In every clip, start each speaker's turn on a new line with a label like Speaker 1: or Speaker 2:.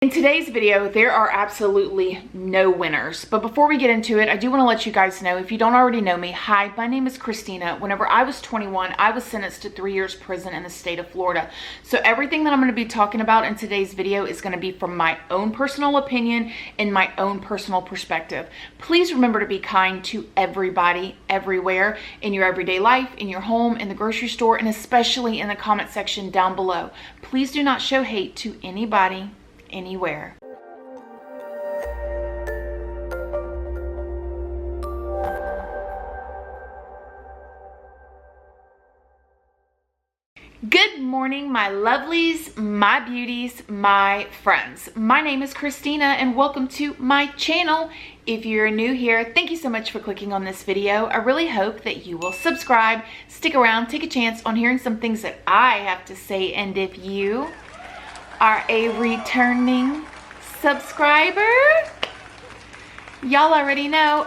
Speaker 1: In today's video, there are absolutely no winners. But before we get into it, I do want to let you guys know, if you don't already know me, hi, my name is Christina. Whenever I was 21, I was sentenced to 3 years prison in the state of Florida. So everything that I'm going to be talking about in today's video is going to be from my own personal opinion and my own personal perspective. Please remember to be kind to everybody, everywhere, in your everyday life, in your home, in the grocery store, and especially in the comment section down below. Please do not show hate to anybody, anywhere. Good morning, my lovelies, my beauties, my friends. My name is Christina and welcome to my channel. If you're new here, thank you so much for clicking on this video. I really hope that you will subscribe, stick around, take a chance on hearing some things that I have to say, and if you are a returning subscriber, y'all already know,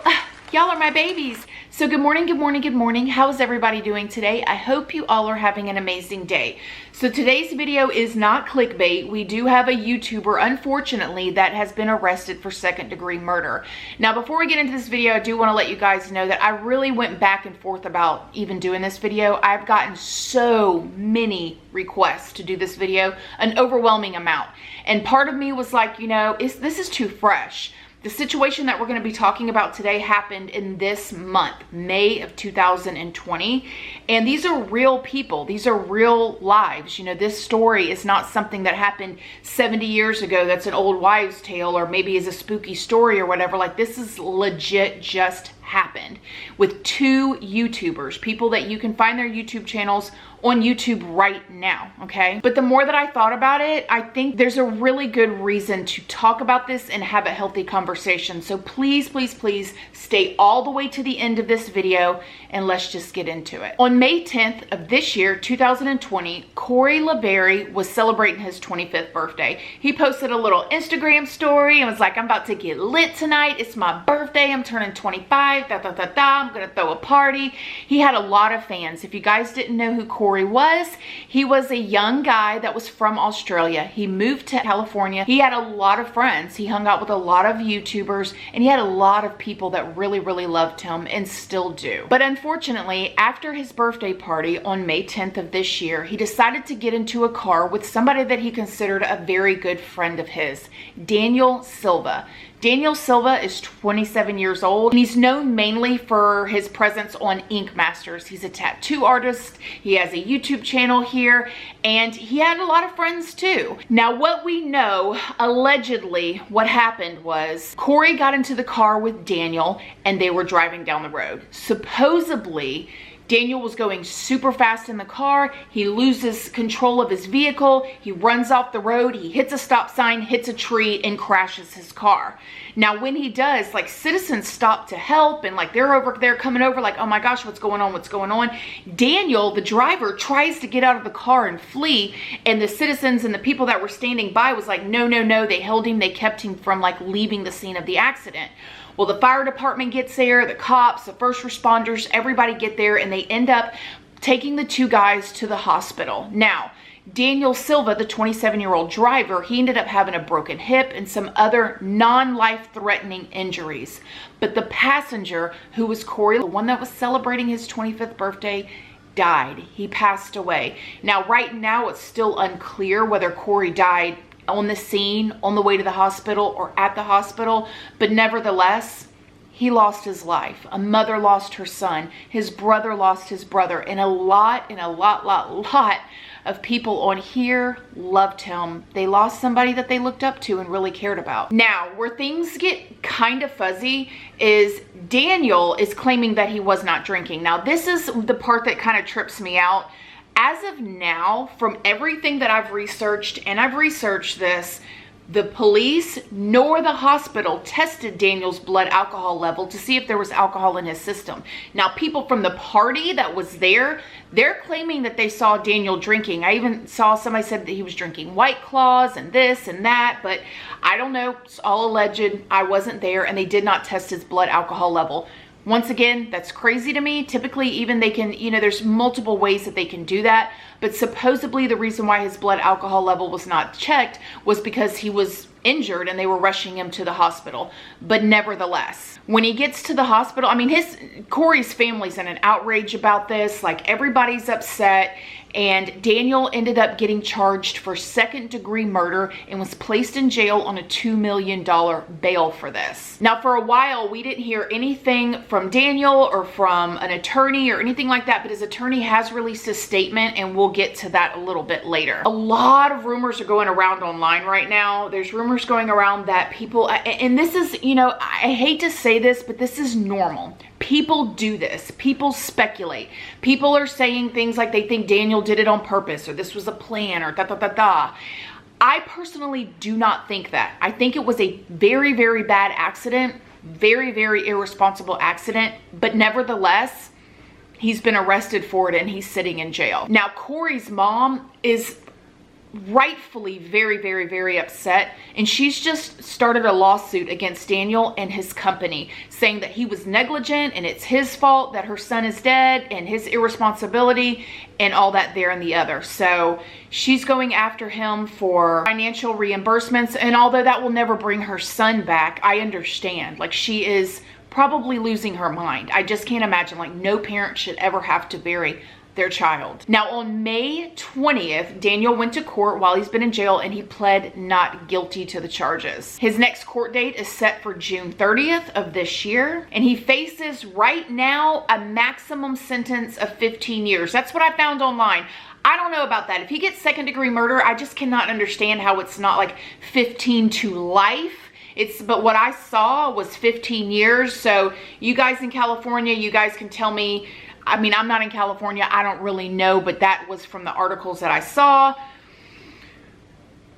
Speaker 1: y'all are my babies. So good morning, good morning, good morning. How is everybody doing today? I hope you all are having an amazing day. So today's video is not clickbait. We do have a YouTuber, unfortunately, that has been arrested for second-degree murder. Now, before we get into this video, I do want to let you guys know that I really went back and forth about even doing this video. I've gotten so many requests to do this video, an overwhelming amount. And part of me was like, you know, this is too fresh. The situation that we're going to be talking about today happened in this month, May of 2020. And these are real people. These are real lives. You know, this story is not something that happened 70 years ago that's an old wives' tale or maybe is a spooky story or whatever. Like, this is legit just happened with two YouTubers, people that you can find their YouTube channels on YouTube right now, okay? But the more that I thought about it, I think there's a really good reason to talk about this and have a healthy conversation. So please, please, please stay all the way to the end of this video and let's just get into it. On May 10th of this year, 2020, Corey La Barrie was celebrating his 25th birthday. He posted a little Instagram story and was like, I'm about to get lit tonight. It's my birthday. I'm turning 25. I'm gonna throw a party. He had a lot of fans. If you guys didn't know who Corey was, he was a young guy that was from Australia. He moved to California. He had a lot of friends. He hung out with a lot of YouTubers and he had a lot of people that really, really loved him and still do. But unfortunately, after his birthday party on May 10th of this year, he decided to get into a car with somebody that he considered a very good friend of his, Daniel Silva. Daniel Silva is 27 years old and he's known mainly for his presence on Ink Masters. He's a tattoo artist. He has a YouTube channel here and he had a lot of friends too. Now, what we know, allegedly, what happened was Corey got into the car with Daniel and they were driving down the road. Supposedly, Daniel was going super fast in the car. He loses control of his vehicle. He runs off the road. He hits a stop sign, hits a tree, and crashes his car. Now, when he does, like, citizens stop to help and like they're over there coming over like, oh my gosh, what's going on? What's going on? Daniel, the driver, tries to get out of the car and flee. And the citizens and the people that were standing by was like, no, no, no. They held him. They kept him from like leaving the scene of the accident. Well, the fire department gets there, the cops, the first responders, everybody get there and they end up taking the two guys to the hospital. Now, Daniel Silva, the 27-year-old driver, he ended up having a broken hip and some other non-life-threatening injuries. But the passenger, who was Corey, the one that was celebrating his 25th birthday, died. He passed away. Now, right now, it's still unclear whether Corey died on the scene, on the way to the hospital, or at the hospital, but nevertheless, he lost his life. A mother lost her son. His brother lost his brother. And a lot of people on here loved him. They lost somebody that they looked up to and really cared about. Now, where things get kind of fuzzy is Daniel is claiming that he was not drinking. Now, this is the part that kind of trips me out. As of now, from everything that I've researched, and I've researched this, the police nor the hospital tested Daniel's blood alcohol level to see if there was alcohol in his system. Now, people from the party that was there, they're claiming that they saw Daniel drinking. I even saw somebody said that he was drinking White Claws and this and that, but I don't know. It's all alleged. I wasn't there, and they did not test his blood alcohol level. Once again, that's crazy to me. Typically, even they can, you know, there's multiple ways that they can do that. But supposedly the reason why his blood alcohol level was not checked was because he was injured and they were rushing him to the hospital. But nevertheless, when he gets to the hospital, I mean, Corey's family's in an outrage about this. Like, everybody's upset. And Daniel ended up getting charged for second-degree murder and was placed in jail on a $2 million bail for this. Now, for a while, we didn't hear anything from Daniel or from an attorney or anything like that, but his attorney has released a statement, and we'll get to that a little bit later. A lot of rumors are going around online right now. There's rumors going around that people, and this is, you know, I hate to say this, but this is normal. People do this. People speculate. People are saying things like they think Daniel did it on purpose, or this was a plan, or da-da-da-da. I personally do not think that. I think it was a very, very bad accident, very, very irresponsible accident, but nevertheless, he's been arrested for it and he's sitting in jail. Now, Corey's mom is rightfully very, very, very upset, and she's just started a lawsuit against Daniel and his company, saying that he was negligent and it's his fault that her son is dead and his irresponsibility and all that there and the other. So she's going after him for financial reimbursements, and although that will never bring her son back, I understand. Like, she is probably losing her mind. I just can't imagine. Like, no parent should ever have to bury their child. Now, on May 20th, Daniel went to court while he's been in jail, and he pled not guilty to the charges. His next court date is set for June 30th of this year, and he faces right now a maximum sentence of 15 years. That's what I found online. I don't know about that. If he gets second-degree murder, I just cannot understand how it's not like 15 to life. But what I saw was 15 years. So you guys in California, you guys can tell me. I mean, I'm not in California. I don't really know, but that was from the articles that I saw.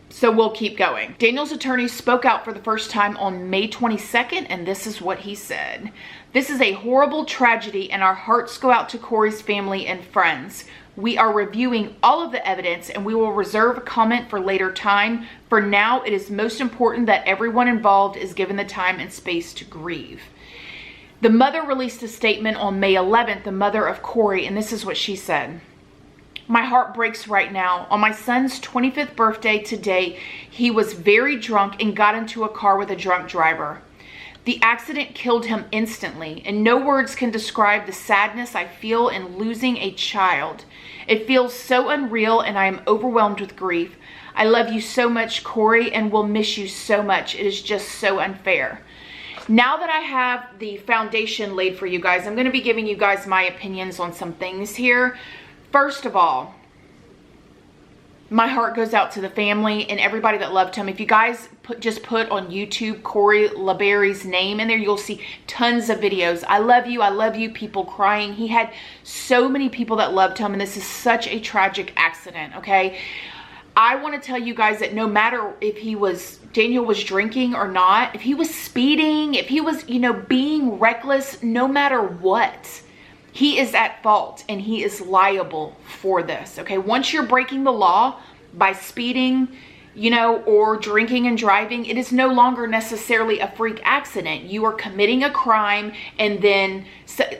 Speaker 1: So we'll keep going. Daniel's attorney spoke out for the first time on May 22nd, and this is what he said. "This is a horrible tragedy, and our hearts go out to Corey's family and friends. We are reviewing all of the evidence, and we will reserve a comment for later time. For now, it is most important that everyone involved is given the time and space to grieve." The mother released a statement on May 11th, the mother of Corey, and this is what she said. "My heart breaks right now. On my son's 25th birthday today, he was very drunk and got into a car with a drunk driver. The accident killed him instantly, and no words can describe the sadness I feel in losing a child. It feels so unreal, and I am overwhelmed with grief. I love you so much, Corey, and will miss you so much. It is just so unfair." Now that I have the foundation laid for you guys, I'm going to be giving you guys my opinions on some things here. First of all, my heart goes out to the family and everybody that loved him. If you guys just put on YouTube Corey La Barrie's name in there, you'll see tons of videos. I love you, people crying. He had so many people that loved him, and this is such a tragic accident, okay? I want to tell you guys that no matter if Daniel was drinking or not, if he was speeding, if he was, you know, being reckless, no matter what, he is at fault and he is liable for this, okay? Once you're breaking the law by speeding, you know, or drinking and driving, it is no longer necessarily a freak accident. You are committing a crime, and then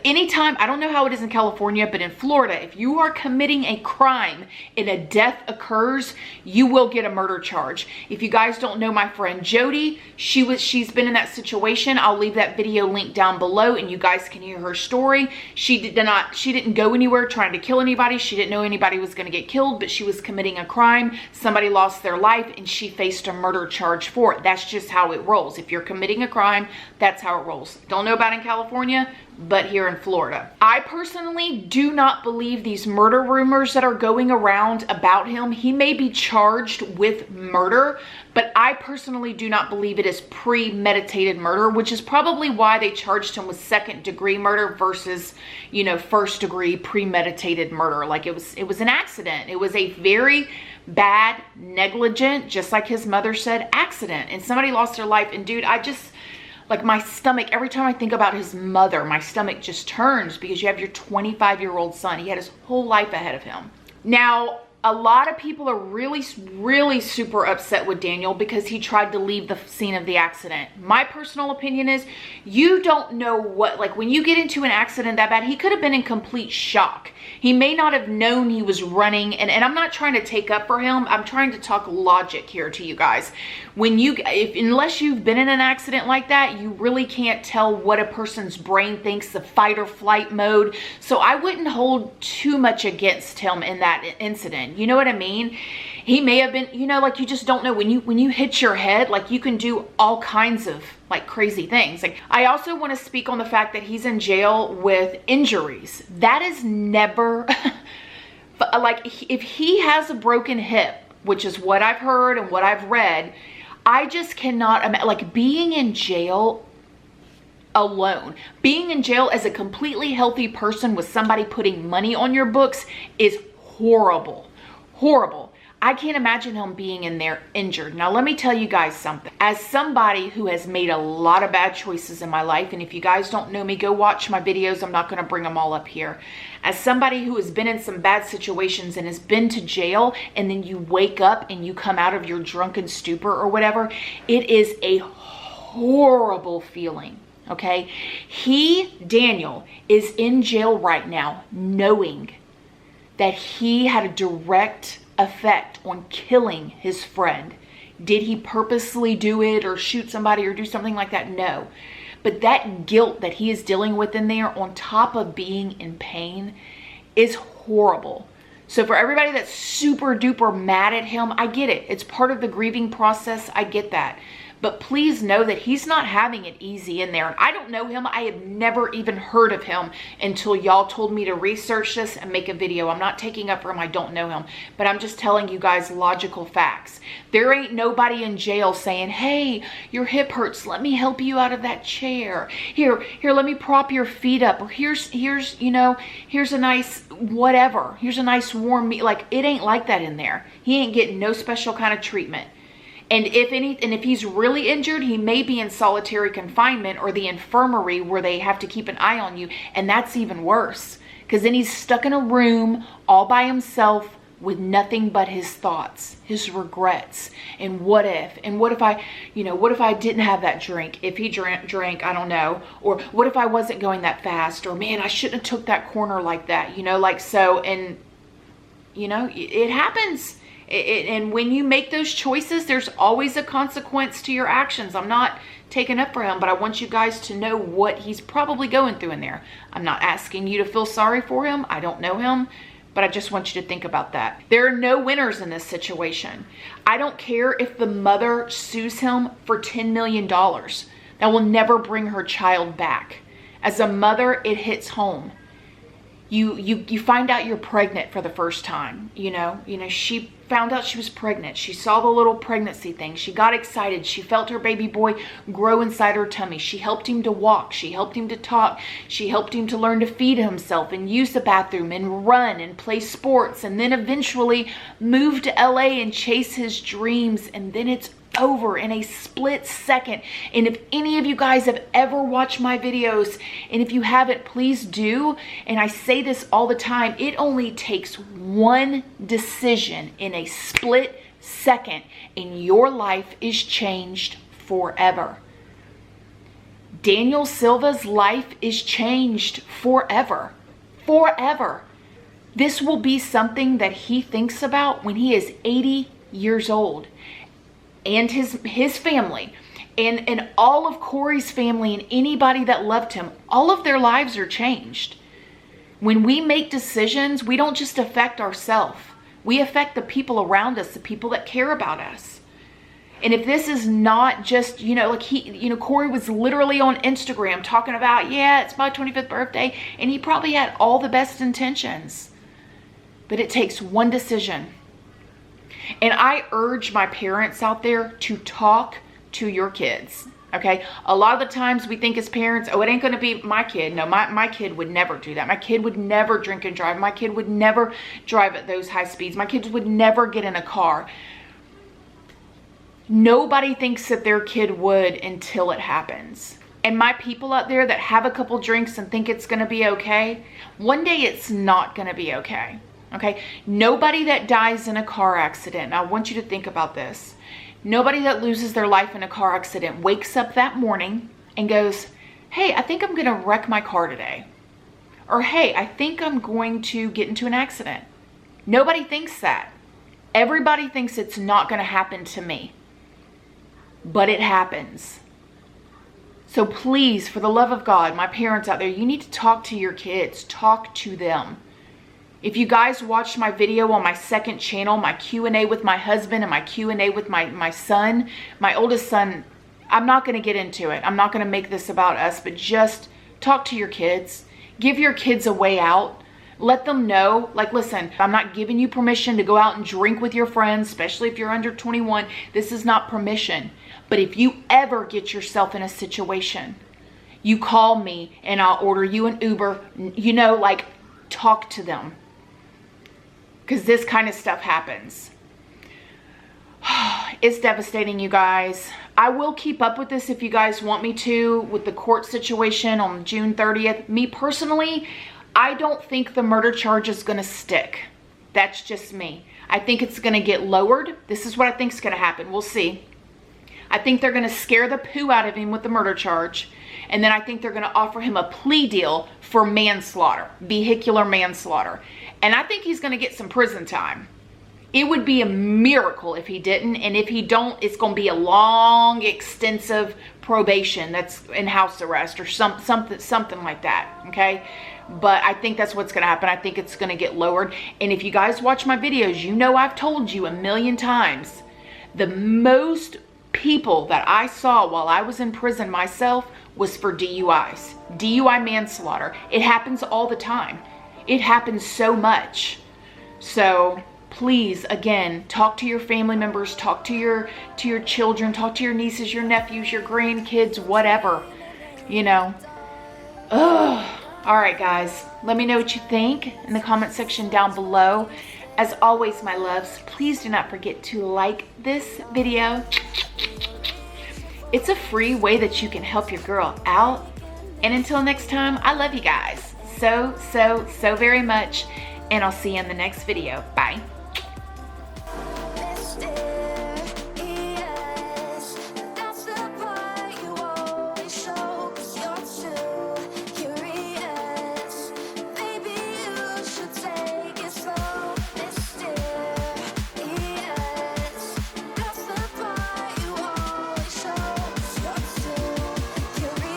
Speaker 1: anytime, I don't know how it is in California, but in Florida, if you are committing a crime and a death occurs, you will get a murder charge. If you guys don't know my friend Jody, she's been in that situation. I'll leave that video link down below, and you guys can hear her story. She didn't go anywhere trying to kill anybody. She didn't know anybody was going to get killed, but she was committing a crime. Somebody lost their life, and she faced a murder charge for it. That's just how it rolls. If you're committing a crime, that's how it rolls. Don't know about in California, but here in Florida. I personally do not believe these murder rumors that are going around about him. He may be charged with murder, but I personally do not believe it is premeditated murder, which is probably why they charged him with second-degree murder versus, you know, first-degree premeditated murder. Like, it was an accident. It was a very bad, negligent, just like his mother said, accident, and somebody lost their life. And dude, I just, like, my stomach, every time I think about his mother, my stomach just turns, because you have your 25-year-old son. He had his whole life ahead of him. Now, a lot of people are really, really super upset with Daniel because he tried to leave the scene of the accident. My personal opinion is, you don't know what, like, when you get into an accident that bad, he could have been in complete shock. He may not have known he was running, and I'm not trying to take up for him. I'm trying to talk logic here to you guys. unless you've been in an accident like that, you really can't tell what a person's brain thinks, the fight or flight mode. So I wouldn't hold too much against him in that incident. You know what I mean? He may have been, you know, like, you just don't know. When you hit your head, like, you can do all kinds of like crazy things. Like, I also want to speak on the fact that he's in jail with injuries. That is never like, if he has a broken hip, which is what I've heard and what I've read, I just cannot imagine, like, being in jail alone. Being in jail as a completely healthy person with somebody putting money on your books is horrible. Horrible. I can't imagine him being in there injured. Now, let me tell you guys something. As somebody who has made a lot of bad choices in my life, and if you guys don't know me, go watch my videos. I'm not going to bring them all up here. As somebody who has been in some bad situations and has been to jail, and then you wake up and you come out of your drunken stupor or whatever, it is a horrible feeling. Okay? Daniel, is in jail right now knowing that he had a direct effect on killing his friend. Did he purposely do it or shoot somebody or do something like that? No. But that guilt that he is dealing with in there, on top of being in pain, is horrible. So for everybody that's super duper mad at him, I get it. It's part of the grieving process. I get that. But please know that he's not having it easy in there. And I don't know him. I have never even heard of him until y'all told me to research this and make a video. I'm not taking up for him. I don't know him. But I'm just telling you guys logical facts. There ain't nobody in jail saying, hey, your hip hurts. Let me help you out of that chair. Here, let me prop your feet up. Or here's a nice whatever. Here's a nice warm meal. Like, it ain't like that in there. He ain't getting no special kind of treatment. And if he's really injured, he may be in solitary confinement or the infirmary where they have to keep an eye on you. And that's even worse, because then he's stuck in a room all by himself with nothing but his thoughts, his regrets, and what if I didn't have that drink? If he drank, I don't know. Or what if I wasn't going that fast? Or man, I shouldn't have took that corner like that, like so. And it happens. And when you make those choices, there's always a consequence to your actions. I'm not taking up for him, but I want you guys to know what he's probably going through in there. I'm not asking you to feel sorry for him. I don't know him, but I just want you to think about that. There are no winners in this situation. I don't care if the mother sues him for $10 million. That will never bring her child back. As a mother, it hits home. You find out you're pregnant for the first time. She found out she was pregnant. She saw the little pregnancy thing. She got excited. She felt her baby boy grow inside her tummy. She helped him to walk. She helped him to talk. She helped him to learn to feed himself and use the bathroom and run and play sports, and then eventually move to LA and chase his dreams. And then it's over in a split second. And if any of you guys have ever watched my videos, and if you haven't, please do. And I say this all the time, it only takes one decision in a split second and your life is changed forever. Daniel Silva's life is changed forever. Forever. This will be something that he thinks about when he is 80 years old. And his family, and all of Corey's family, and anybody that loved him, all of their lives are changed. When we make decisions, we don't just affect ourselves. We affect the people around us, the people that care about us. And if this is not just, Corey was literally on Instagram talking about, yeah, it's my 25th birthday, and he probably had all the best intentions. But it takes one decision. And I urge my parents out there to talk to your kids, okay? A lot of the times we think as parents, oh, it ain't gonna be my kid. No, my kid would never do that. My kid would never drink and drive. My kid would never drive at those high speeds. My kids would never get in a car. Nobody thinks that their kid would until it happens. And my people out there that have a couple drinks and think it's gonna be okay, one day it's not gonna be okay. Okay, nobody that dies in a car accident, and I want you to think about this, nobody that loses their life in a car accident wakes up that morning and goes, hey, I think I'm gonna wreck my car today. Or hey, I think I'm going to get into an accident. Nobody thinks that. Everybody thinks it's not gonna happen to me. but it happens. So please, for the love of God, my parents out there, you need to talk to your kids. Talk to them. If you guys watched my video on my second channel, my Q&A with my husband and my Q&A with my son, my oldest son, I'm not going to get into it. I'm not going to make this about us, but just talk to your kids. Give your kids a way out. Let them know, like, listen, I'm not giving you permission to go out and drink with your friends, especially if you're under 21. This is not permission. But if you ever get yourself in a situation, you call me and I'll order you an Uber. You know, like, talk to them. Because this kind of stuff happens. It's devastating, you guys. I will keep up with this if you guys want me to, with the court situation on June 30th. Me personally, I don't think the murder charge is going to stick. That's just me. I think it's going to get lowered. This is what I think is going to happen. We'll see. I think they're going to scare the poo out of him with the murder charge. And then I think they're going to offer him a plea deal for manslaughter, vehicular manslaughter. And I think he's going to get some prison time. It would be a miracle if he didn't. And if he don't, it's going to be a long, extensive probation that's in house arrest or something like that. Okay? But I think that's what's going to happen. I think it's going to get lowered. And if you guys watch my videos, you know I've told you a million times, the most people that I saw while I was in prison myself was for DUIs. DUI manslaughter. It happens all the time. It happens so much. So please, again, talk to your family members, talk to your children, talk to your nieces, your nephews, your grandkids, whatever. You know. Ugh. All right, guys. Let me know what you think in the comment section down below. As always, my loves, please do not forget to like this video. It's a free way that you can help your girl out. And until next time, I love you guys so very much. And I'll see you in the next video. Bye.